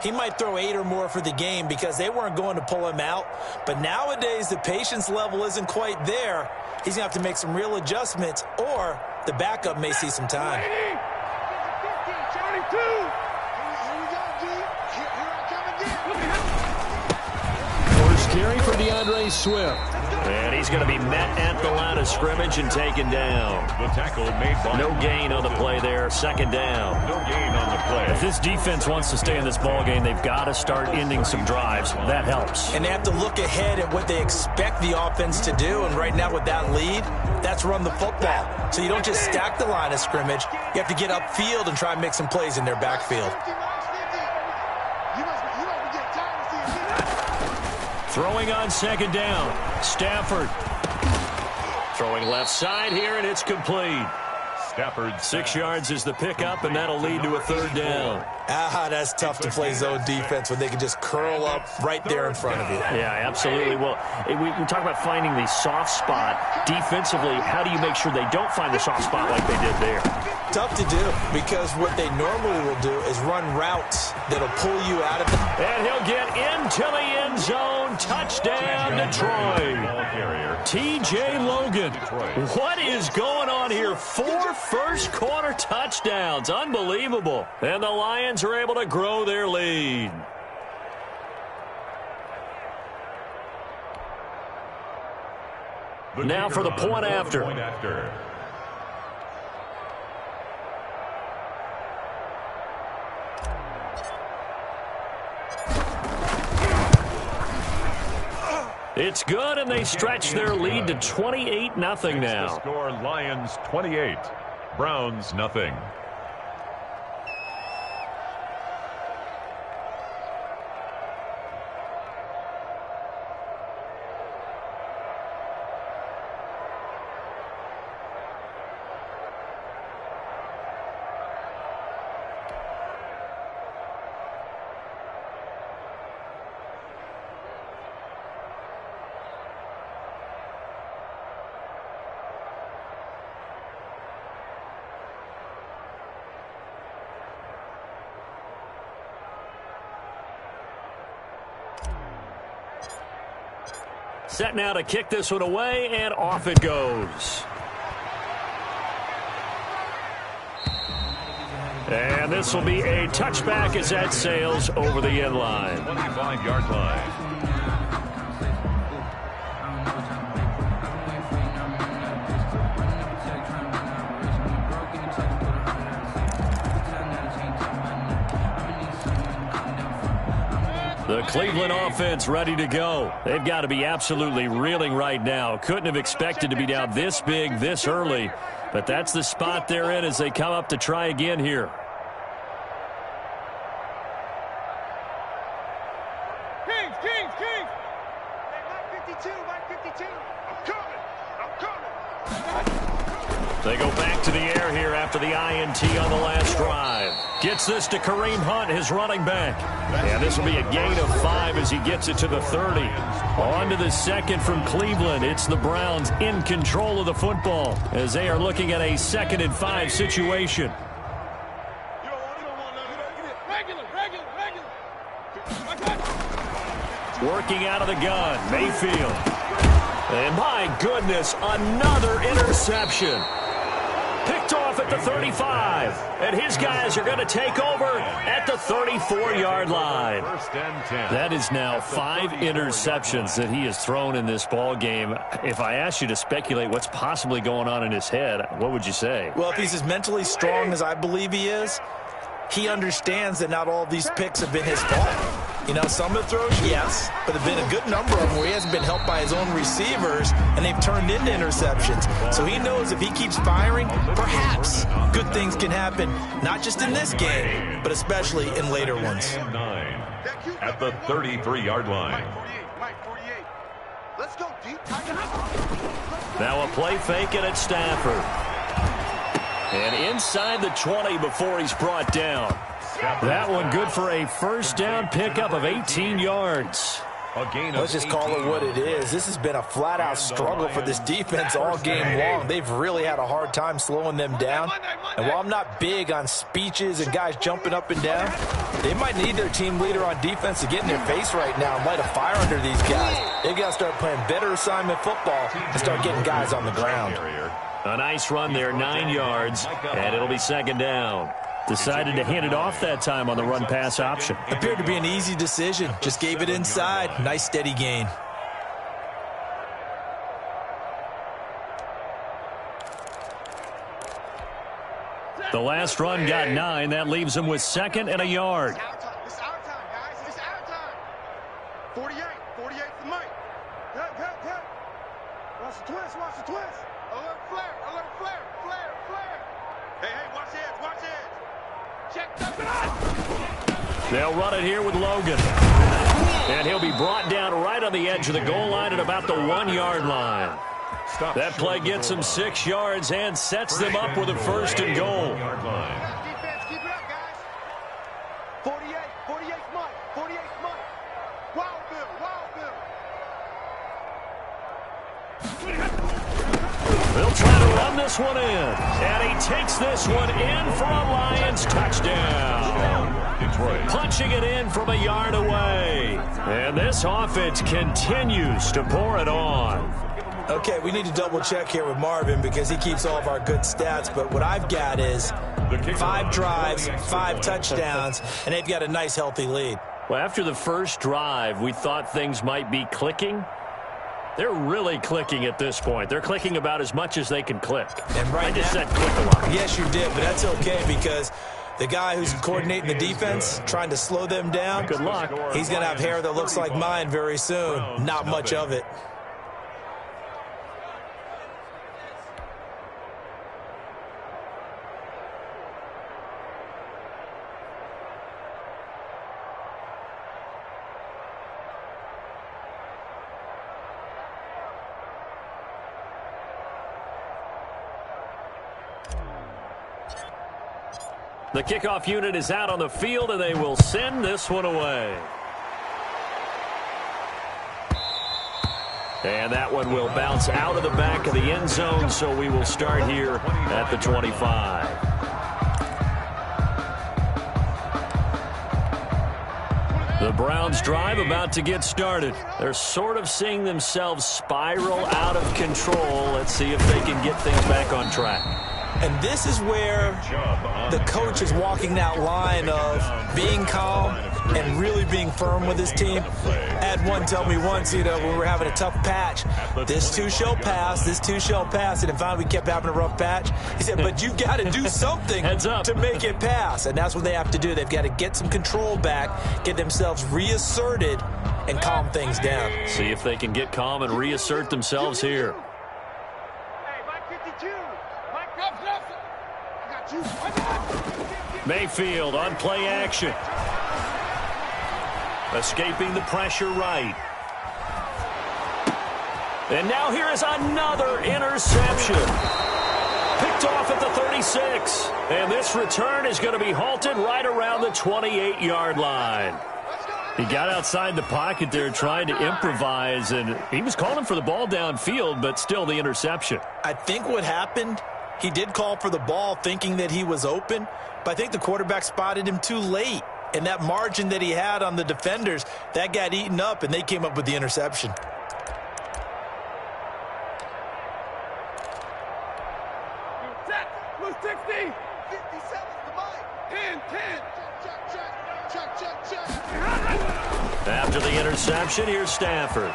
he might throw 8 or more for the game because they weren't going to pull him out. But nowadays, the patience level isn't quite there. He's going to have to make some real adjustments, or the backup may see some time. First carry for DeAndre Swift. And he's going to be met at the line of scrimmage and taken down. The tackle made by no gain on the play there. Second down. No gain on the play. If this defense wants to stay in this ball game, they've got to start ending some drives. That helps. And they have to look ahead at what they expect the offense to do. And right now with that lead, that's run the football. So you don't just stack the line of scrimmage. You have to get upfield and try and make some plays in their backfield. Throwing on second down. Stafford. Throwing left side here, and it's complete. Stafford. 6 yards is the pickup, and that'll lead to a third down. That's tough to play zone defense when they can just curl up right there in front of you. Yeah, absolutely. Well, we talk about finding the soft spot. Defensively, how do you make sure they don't find the soft spot like they did there? Tough to do, because what they normally will do is run routes that'll pull you out of it. And he'll get into the end zone. Touchdown, Detroit. T.J. Logan. What is going on here? 4 first-quarter touchdowns. Unbelievable. And the Lions are able to grow their lead. Now for the point after. It's good, and they stretch their lead to 28-0 now. Score Lions 28, Browns nothing. Set now to kick this one away, and off it goes. And this will be a touchback as that sails over the end line. 25-yard line. The Cleveland offense ready to go. They've got to be absolutely reeling right now. Couldn't have expected to be down this big this early, but that's the spot they're in as they come up to try again here. Kings! Hey, Mike 52. I'm coming. They go back to the air here after the INT on the last drive. Gets this to Kareem Hunt, his running back. And this will be a gain of 5 as he gets it to the 30. On to the second from Cleveland. It's the Browns in control of the football as they are looking at a 2nd and 5 situation. Working out of the gun, Mayfield. And my goodness, another interception. Picked off at the 35. And his guys are going to take over at the 34-yard line. That is now 5 interceptions that he has thrown in this ball game. If I asked you to speculate what's possibly going on in his head, what would you say? Well, if he's as mentally strong as I believe he is, he understands that not all of these picks have been his fault. You know, some of the throws, yes, but there have been a good number of them where he hasn't been helped by his own receivers, and they've turned into interceptions. So he knows if he keeps firing, perhaps good things can happen, not just in this game, but especially in later ones. 9 at the 33-yard line. Mike 48. Let's go deep. Now a play fake it at Stafford. And inside the 20 before he's brought down. That one good for a first down pickup of 18 yards. Let's just call it what it is. This has been a flat-out struggle for this defense all game long. They've really had a hard time slowing them down. And while I'm not big on speeches and guys jumping up and down, they might need their team leader on defense to get in their face right now and light a fire under these guys. They've got to start playing better assignment football and start getting guys on the ground. A nice run there, 9 yards, and it'll be second down. Decided to hand it off that time on the run-pass option. Appeared to be an easy decision. Just gave it inside. Nice steady gain. The last run got 9. That leaves him with 2nd and a yard. This is our time, guys. This is our time. 48. 48 for Mike. Cut. Watch the twist. Watch the twist. Alert flare. Alert flare. Flare. Hey, watch the edge. Watch the edge. Check the shot. They'll run it here with Logan. And he'll be brought down right on the edge of the goal line at about the 1-yard line. That play gets them 6 yards and sets them up with a 1st and goal. Defense, keep it up, guys. 48 Mike. 48 Mike. Wild Bill. They'll try to run this one in. And he takes this one in for a Lions touchdown. Detroit. Punching it in from a yard away. And this offense continues to pour it on. Okay, we need to double check here with Marvin because he keeps all of our good stats. But what I've got is 5 drives, 5 touchdowns, and they've got a nice, healthy lead. Well, after the first drive, we thought things might be clicking. They're really clicking at this point. They're clicking about as much as they can click. And right I just now, said click a lot. Yes, you did, but that's okay because the guy who's coordinating the defense, trying to slow them down, Good luck. he's going to have hair that looks like mine very soon. Not much of it. The kickoff unit is out on the field, and they will send this one away. And that one will bounce out of the back of the end zone, so we will start here at the 25. The Browns drive about to get started. They're sort of seeing themselves spiral out of control. Let's see if they can get things back on track. And this is where the coach is walking that line of being calm and really being firm with his team. I had one tell me once, when we were having a tough patch, this too shall pass, this too shall pass. And then finally we kept having a rough patch. He said, but you've got to do something to make it pass. And that's what they have to do. They've got to get some control back, get themselves reasserted, and calm things down. See if they can get calm and reassert themselves here. Hey, Mike 52. Mike, I got you. Mayfield on play action. Escaping the pressure right. And now here is another interception. Picked off at the 36. And this return is going to be halted right around the 28-yard line. He got outside the pocket there trying to improvise, and he was calling for the ball downfield, but still the interception. I think what happened, he did call for the ball thinking that he was open, but I think the quarterback spotted him too late. And that margin that he had on the defenders, that got eaten up, and they came up with the interception. Blue 60. 57 to Mike. 10. Check. After the interception, here's Stafford.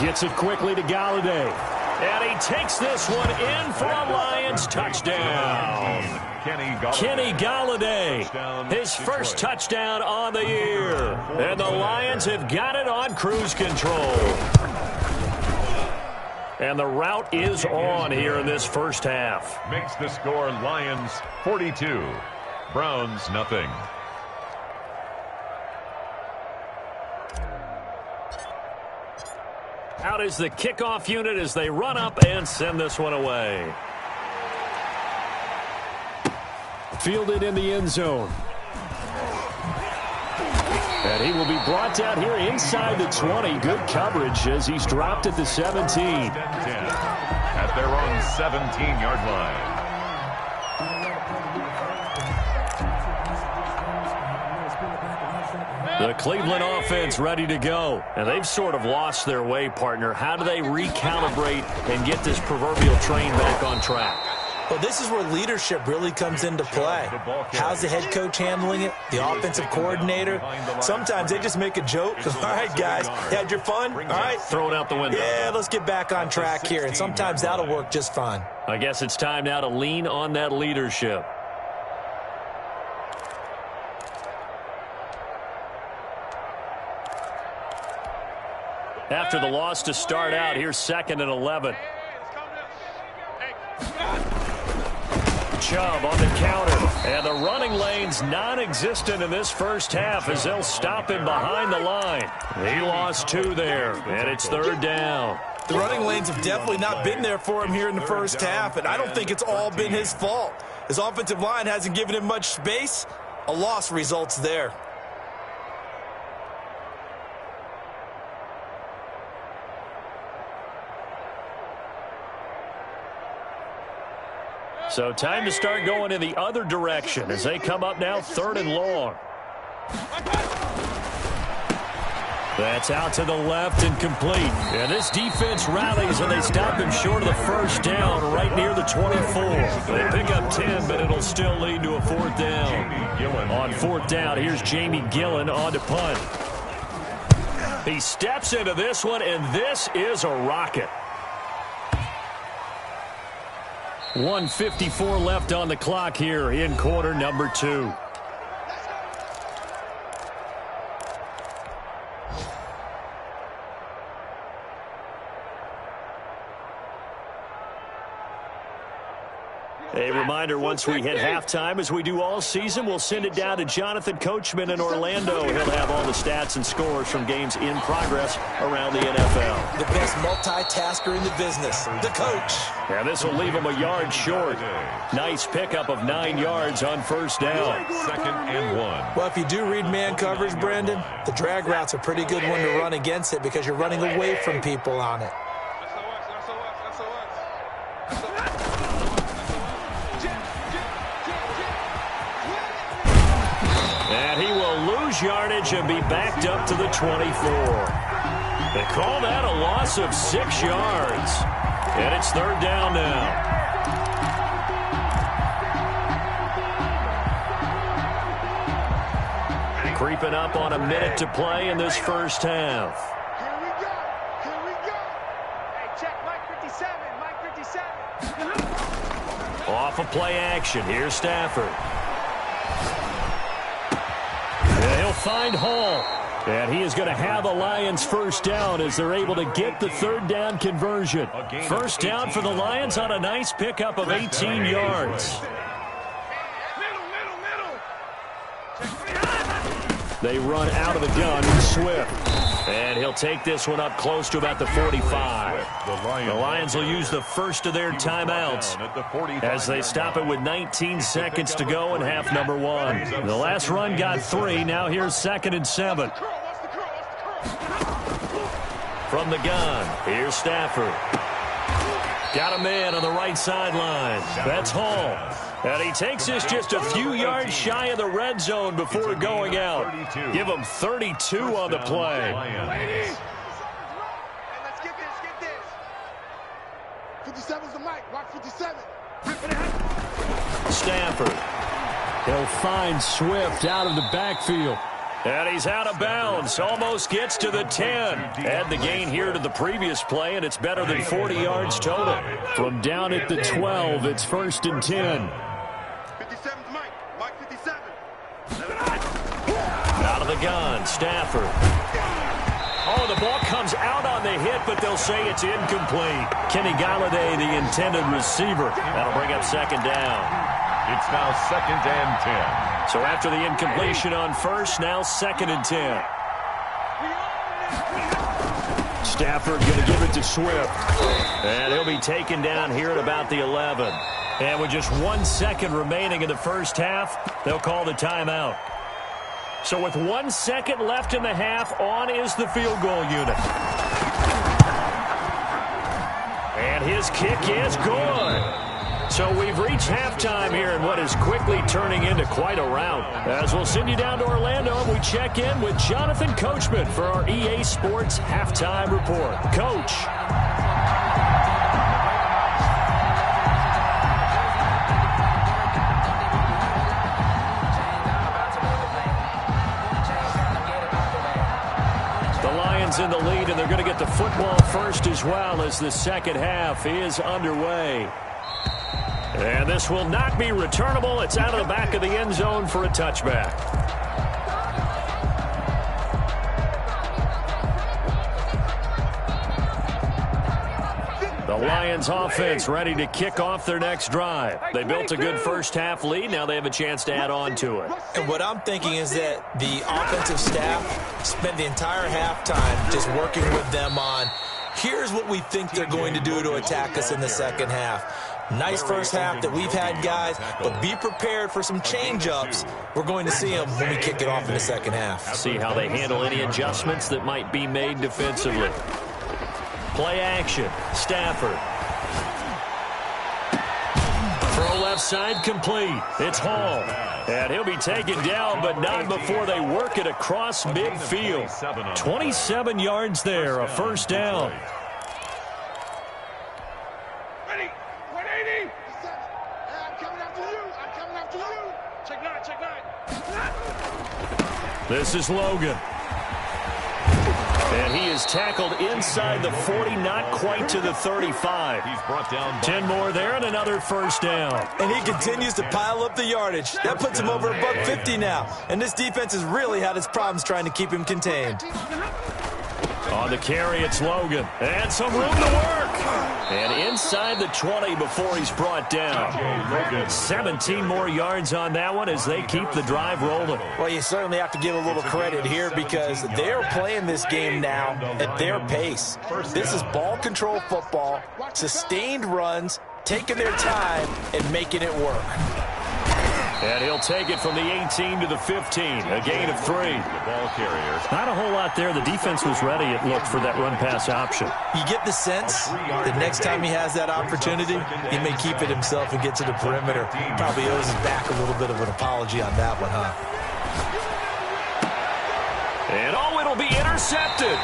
Gets it quickly to Galladay. And he takes this one in for a Lions touchdown. Kenny Galladay, his first touchdown on the year. And the Lions have got it on cruise control. And the route is on here in this first half. Makes the score Lions 42, Browns nothing. Out is the kickoff unit as they run up and send this one away. Fielded in the end zone. And he will be brought down here inside the 20. Good coverage as he's dropped at the 17. At their own 17-yard line. The Cleveland offense ready to go. And they've sort of lost their way, partner. How do they recalibrate and get this proverbial train back on track? Well, this is where leadership really comes into play. How's the head coach handling it? The offensive coordinator? Sometimes they just make a joke. All right, guys, you had your fun? All right. Throw it out the window. Yeah, let's get back on track here. And sometimes that'll work just fine. I guess it's time now to lean on that leadership. After the loss to start out, here's 2nd and 11. Chubb on the counter, and the running lane's non-existent in this first half as they'll stop him behind the line. He lost 2 there, and it's 3rd down. The running lanes have definitely not been there for him here in the first half, and I don't think it's all been his fault. His offensive line hasn't given him much space. A loss results there. So time to start going in the other direction as they come up now 3rd and long. That's out to the left and complete. And this defense rallies and they stop him short of the first down right near the 24. They pick up 10, but it'll still lead to a 4th down. On 4th down, here's Jamie Gillen on to punt. He steps into this one, and this is a rocket. 1:54 left on the clock here in quarter number 2. A reminder, once we hit halftime, as we do all season, we'll send it down to Jonathan Coachman in Orlando. He'll have all the stats and scores from games in progress around the NFL. The best multitasker in the business, the coach. And this will leave him a yard short. Nice pickup of 9 yards on first down. 2nd and 1. Well, if you do read man coverage, Brendan, the drag route's a pretty good one to run against it because you're running away from people on it. And he will lose yardage and be backed up to the 24. They call that a loss of 6 yards. And it's 3rd down now. Creeping up on a minute to play in this first half. Here we go. Here we go. Hey, check Mike 57. Mike 57. Off of play action. Here's Stafford. And he'll find Hall. And he is going to have the Lions first down as they're able to get the 3rd down conversion. First down for the Lions on a nice pickup of 18 yards. They run out of the gun with Swift. And he'll take this one up close to about the 45. The Lions will use the first of their timeouts as they stop it with 19 seconds to go in half number 1. The last run got 3. Now here's 2nd and 7. From the gun, here's Stafford. Got a man on the right sideline. That's Hall. And he takes this just a few yards shy of the red zone before going out. Give him 32 on the play. Hey, let's get this, 57's the mic. Rock 57. Stafford. He'll find Swift out of the backfield. And he's out of bounds. Almost gets to the 10. Add the gain here to the previous play, and it's better than 40 yards total. From down at the 12, it's 1st and 10. 57's Mike. Mike 57. Out of the gun, Stafford. Oh, the ball comes out on the hit, but they'll say it's incomplete. Kenny Galladay, the intended receiver. That'll bring up 2nd down. It's now 2nd and 10. So after the incompletion on first, now 2nd and 10. Stafford going to give it to Swift. And he'll be taken down here at about the 11. And with just 1 second remaining in the first half, they'll call the timeout. So with 1 second left in the half, on is the field goal unit. And his kick is good. So we've reached halftime here in what is quickly turning into quite a rout. As we'll send you down to Orlando, and we check in with Jonathan Coachman for our EA Sports Halftime Report. Coach. In the lead, and they're going to get the football first as well as the second half is underway. And this will not be returnable. It's out of the back of the end zone for a touchback. The Lions offense ready to kick off their next drive. They built a good first half lead. Now they have a chance to add on to it. And what I'm thinking is that the offensive staff spent the entire halftime just working with them on, here's what we think they're going to do to attack us in the second half. Nice first half that we've had, guys, but be prepared for some change-ups. We're going to see them when we kick it off in the second half. See how they handle any adjustments that might be made defensively. Play action. Stafford. Throw left side complete. It's Hall. And he'll be taken down, but not before they work it across midfield. 27 yards there, a first down. Ready. 180. I'm coming after you. I'm coming after you. Check nine. This is Logan. And he is tackled inside the 40, not quite to the 35. He's brought down 10 more there and another first down. And he continues to pile up the yardage. That puts him over $150 now. And this defense has really had its problems trying to keep him contained. On the carry, it's Logan. And some room to work. And inside the 20 before he's brought down. 17 more yards on that one as they keep the drive rolling. Well, you certainly have to give a little credit here because they're playing this game now at their pace. This is ball control football, sustained runs, taking their time and making it work. And he'll take it from the 18 to the 15, a gain of 3. The ball carrier. Not a whole lot there. The defense was ready, it looked, for that run-pass option. You get the sense that next time he has that opportunity, he may keep it himself and get to the perimeter. Probably owes his back a little bit of an apology on that one, huh? And it'll be intercepted.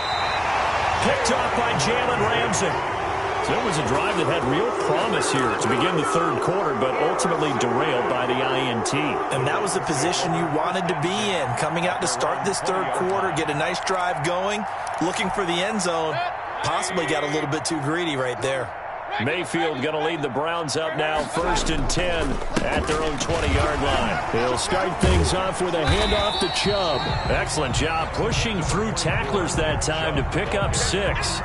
Picked off by Jalen Ramsey. So it was a drive that had real promise here to begin the third quarter, but ultimately derailed by the INT. And that was the position you wanted to be in, coming out to start this third quarter, get a nice drive going, looking for the end zone. Possibly got a little bit too greedy right there. Mayfield going to lead the Browns up now, 1st and 10 at their own 20-yard line. He'll start things off with a handoff to Chubb. Excellent job pushing through tacklers that time to pick up 6.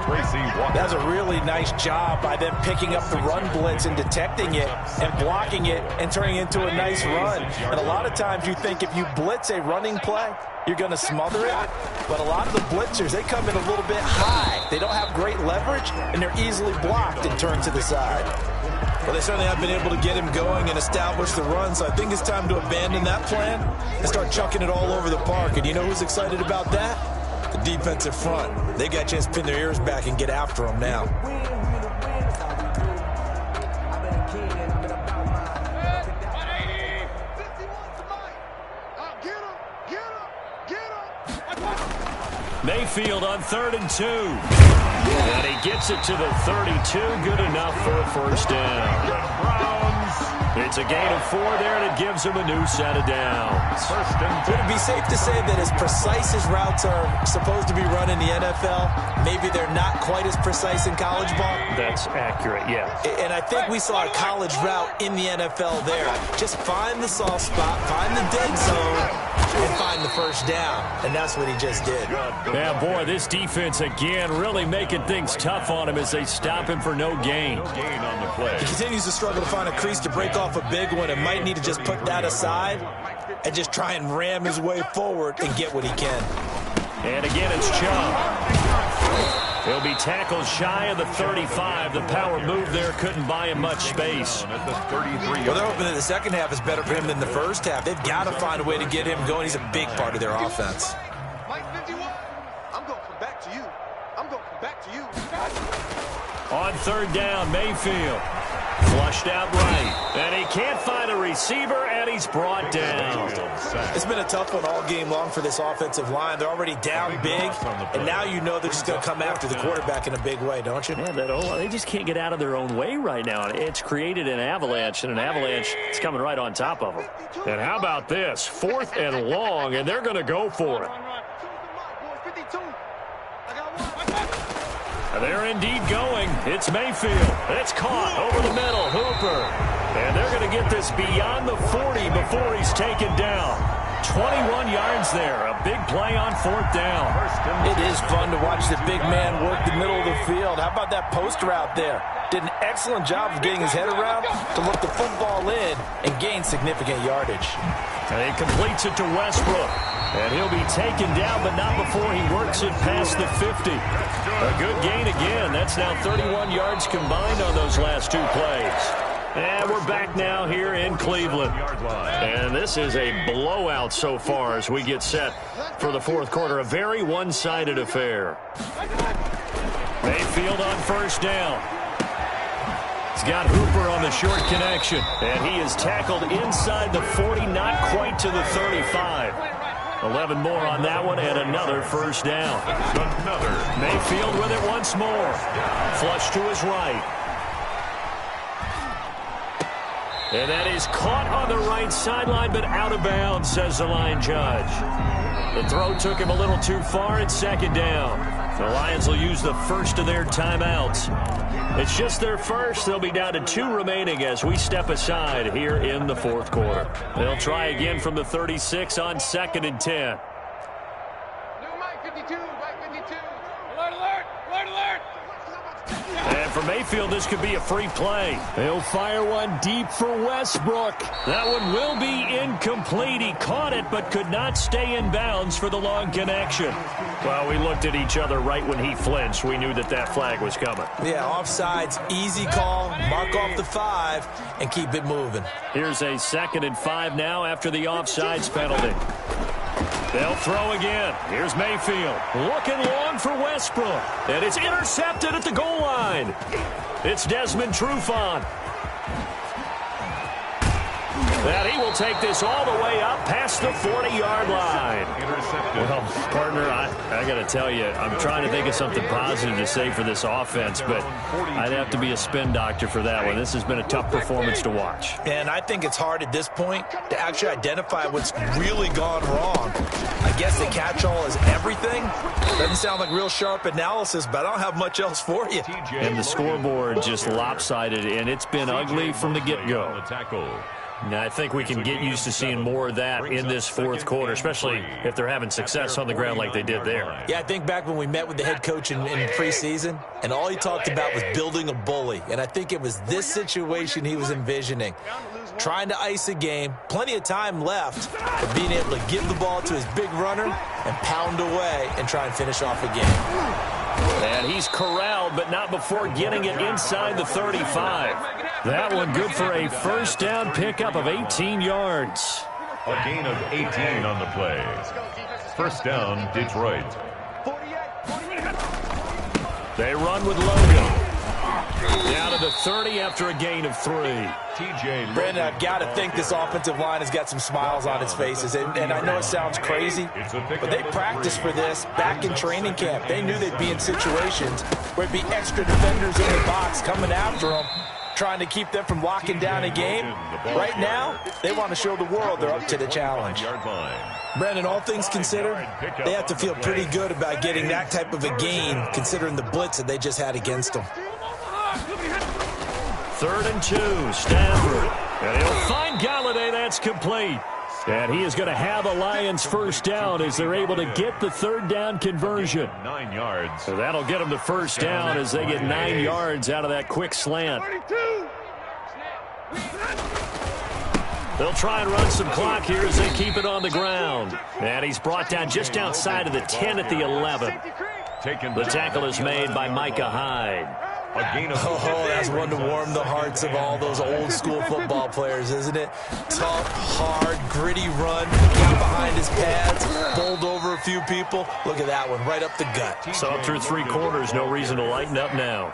That's a really nice job by them picking up the run blitz and detecting it and blocking it and turning it into a nice run. And a lot of times you think if you blitz a running play, you're going to smother it. But a lot of the blitzers, they come in a little bit high. They don't have great leverage, and they're easily blocked and turned to the side. Well, they certainly have been able to get him going and establish the run, so I think it's time to abandon that plan and start chucking it all over the park. And you know who's excited about that? The defensive front. They got a chance to pin their ears back and get after him now. Mayfield on 3rd and 2. And he gets it to the 32. Good enough for a first down. It's a gain of 4 there, and it gives him a new set of downs. Would it be safe to say that as precise as routes are supposed to be run in the NFL, maybe they're not quite as precise in college ball? That's accurate, yeah. And I think we saw a college route in the NFL there. Just find the soft spot, find the dead zone, and find the first down. And that's what he just did. Yeah, boy, this defense again really making things tough on him as they stop him for no gain. No gain on the play. He continues to struggle to find a crease to break off a big one and might need to just put that aside and just try and ram his way forward and get what he can. And again, it's Chubb. He'll be tackled shy of the 35. The power move there couldn't buy him much space. Well, they're hoping that the second half is better for him than the first half. They've got to find a way to get him going. He's a big part of their offense. Mike 51. I'm going to come back to you. I'm going to come back to you. On third down, Mayfield. Flushed out right. And he can't find a receiver, and he's brought down. It's been a tough one all game long for this offensive line. They're already down big, and now you know they're just going to come after the quarterback in a big way, don't you? Yeah, they just can't get out of their own way right now. It's created an avalanche, and an avalanche is coming right on top of them. And how about this? 4th and long, and they're going to go for it. They're indeed going. It's Mayfield. It's caught over the middle. Hooper. And they're going to get this beyond the 40 before he's taken down. 21 yards there. A big play on 4th down. It is fun to watch the big man work the middle of the field. How about that post route there? Did an excellent job of getting his head around to look the football in and gain significant yardage. And he completes it to Westbrook. And he'll be taken down, but not before he works it past the 50. A good gain again. That's now 31 yards combined on those last 2 plays. And we're back now here in Cleveland. And this is a blowout so far as we get set for the 4th quarter. A very one-sided affair. Mayfield on first down. He's got Hooper on the short connection. And he is tackled inside the 40, not quite to the 35. 11 more on that one, and another first down. Mayfield with it once more. Flush to his right. And that is caught on the right sideline, but out of bounds, says the line judge. The throw took him a little too far. It's second down. The Lions will use the first of their timeouts. It's just their first. They'll be down to 2 remaining as we step aside here in the 4th quarter. They'll try again from the 36 on 2nd and 10. Mike 52, Mike 52. Alert, alert, alert, alert. And for Mayfield, this could be a free play. He'll fire one deep for Westbrook. That one will be incomplete. He caught it, but could not stay in bounds for the long connection. Well, we looked at each other right when he flinched. We knew that that flag was coming. Yeah, offsides, easy call. Mark off the 5 and keep it moving. Here's a 2nd and 5 now after the offsides penalty. They'll throw again. Here's Mayfield. Looking long for Westbrook. And it's intercepted at the goal line. It's Desmond Trufant. That he will take this all the way up past the 40-yard line. Well, partner, I got to tell you, I'm trying to think of something positive to say for this offense, but I'd have to be a spin doctor for that one. This has been a tough performance to watch. And I think it's hard at this point to actually identify what's really gone wrong. I guess the catch-all is everything. Doesn't sound like real sharp analysis, but I don't have much else for you. And the scoreboard just lopsided, and it's been ugly from the get-go. Now, I think we can get used to seeing more of that in this 4th quarter, especially if they're having success on the ground like they did there. Yeah, I think back when we met with the head coach in preseason, and all he talked about was building a bully. And I think it was this situation he was envisioning. Trying to ice a game, plenty of time left, but being able to give the ball to his big runner and pound away and try and finish off a game. And he's corralled, but not before getting it inside the 35. That one good for a first down pickup of 18 yards. A gain of 18 on the play. First down, Detroit. They run with Logan. Down to the 30 after a gain of 3. Brandon, I've got to think this offensive line has got some smiles on its faces. And I know it sounds crazy, but they practiced for this back in training camp. They knew they'd be in situations where it'd be extra defenders in the box coming after them, trying to keep them from locking down a game. Right now, they want to show the world they're up to the challenge. Brandon, all things considered, they have to feel pretty good about getting that type of a gain, considering the blitz that they just had against them. 3rd and 2, Stafford. And he'll find Galladay. That's complete. And he is going to have a Lions first down as they're able to get the 3rd down conversion. 9 yards. So that'll get them the first down as they get 9 yards out of that quick slant. They'll try and run some clock here as they keep it on the ground. And he's brought down just outside of the 10 at the 11. The tackle is made by Micah Hyde. That's one to warm the hearts of all those old school football players, isn't it? Tough, hard, gritty run, got behind his pads, bowled over a few people. Look at that one, right up the gut. So through 3 quarters, no reason to lighten up now.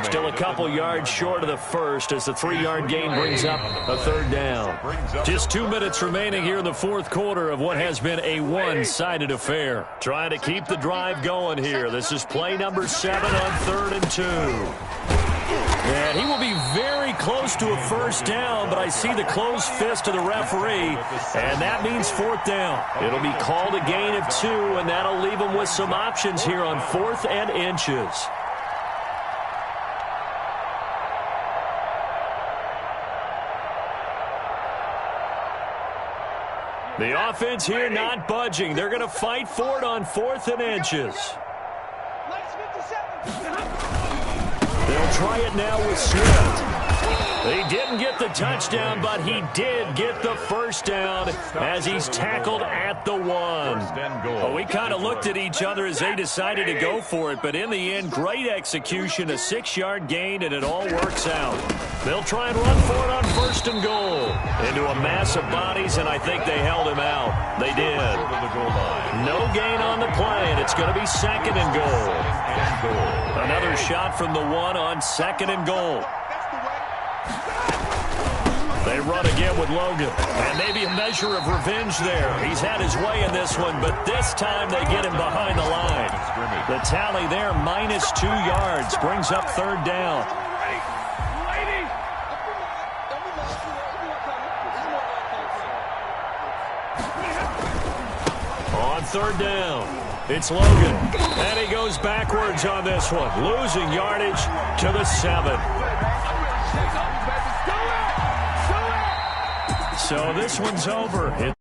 Still a couple yards short of the first as the 3-yard gain brings up a 3rd down. Just 2 minutes remaining here in the 4th quarter of what has been a one-sided affair. Trying to keep the drive going here. This is play number 7 on 3rd and 2. And he will be very close to a 1st down, but I see the closed fist of the referee, and that means 4th down. It'll be called a gain of 2, and that'll leave him with some options here on 4th and inches. The offense here not budging. They're going to fight for it on 4th and inches. They'll try it now with Swift. He didn't get the touchdown, but he did get the 1st down as he's tackled at the 1. Well, we kind of looked at each other as they decided to go for it, but in the end, great execution, a 6-yard gain, and it all works out. They'll try and run for it on 1st and goal. Into a mass of bodies, and I think they held him out. They did. No gain on the play, and it's going to be 2nd and goal. Another shot from the 1 on 2nd and goal. They run again with Logan, and maybe a measure of revenge there. He's had his way in this one, but this time they get him behind the line. The tally there, minus 2 yards, brings up 3rd down. On 3rd down, it's Logan, and he goes backwards on this one, losing yardage to the 7. So this one's over. It's